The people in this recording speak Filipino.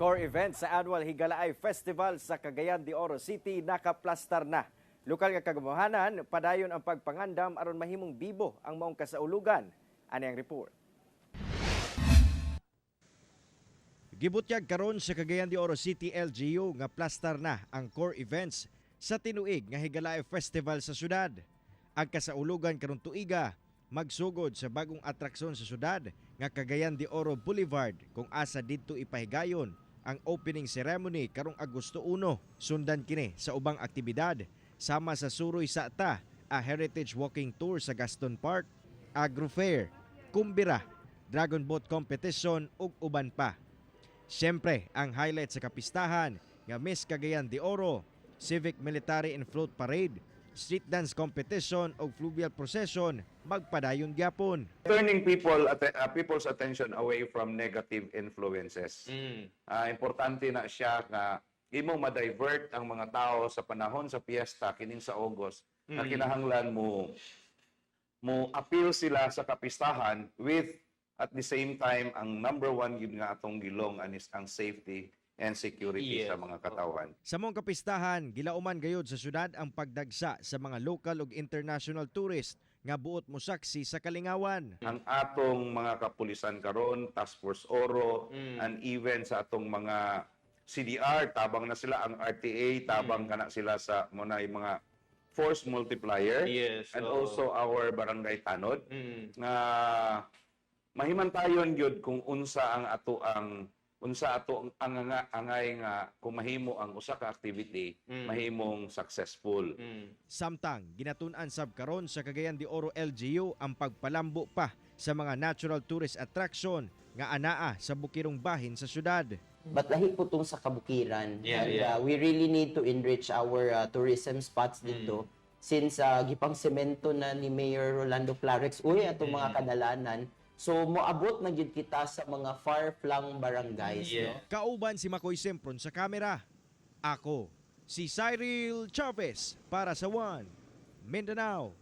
Core event sa annual Higalaay Festival sa Cagayan de Oro City nakaplastar na. Lokal nga kagamuhanan, padayon ang pagpangandam aron mahimong bibo ang maong kasaulugan. Ani ang report. Gibutyag karon sa Cagayan de Oro City LGU nga plastar na ang core events sa tinuig nga Higalaay Festival sa syudad. Ang kasaulugan karon tuiga magsugod sa bagong atraksyon sa syudad nga Cagayan de Oro Boulevard kung asa didto ipahigayon ang opening ceremony karong Agosto 1. Sundan kini sa ubang aktibidad sama sa Suroy Sata, a heritage walking tour sa Gaston Park, agro fair, kumbira, dragon boat competition ug uban pa. Siyempre, ang highlight sa kapistahan nga Miss Cagayan de Oro, Civic Military and Float Parade, street dance competition o fluvial procession magpadayon gyapon. Turning people's attention away from negative influences. Importante na siya nga imo ma-divert ang mga tao sa panahon sa piyesta kining sa August na kinahanglan mo appeal sila sa kapistahan with at the same time ang number one yun nga atong gilong is ang safety and security sa mga katawan. Sa mong kapistahan, gilauman gayud sa syudad ang pagdagsa sa mga local ug international tourist nga buot mo saksi sa kalingawan. Ang atong mga kapulisan karon, Task Force Oro, and even sa atong mga CDR, tabang na sila ang RTA, tabang kana sila sa mga force multiplier, and also our barangay tanod nga mahimantayon gyud kung unsa ang angay nga kung mahimo ang usa ka activity mahimong successful. Samtang ginatun-an sab karon sa Cagayan de Oro LGU ang pagpalambo pa sa mga natural tourist attraction nga anaa sa bukirong bahin sa syudad. But lahi po itong sa kabukiran. We really need to enrich our tourism spots dito. Since gipang semento na ni Mayor Rolando Clarex, atong mga kadalanan. So, moabot na gyud kita sa mga far-flung barangays. No? Kauban si Makoy Sempron sa kamera. Ako, si Cyril Chavez para sa One Mindanao.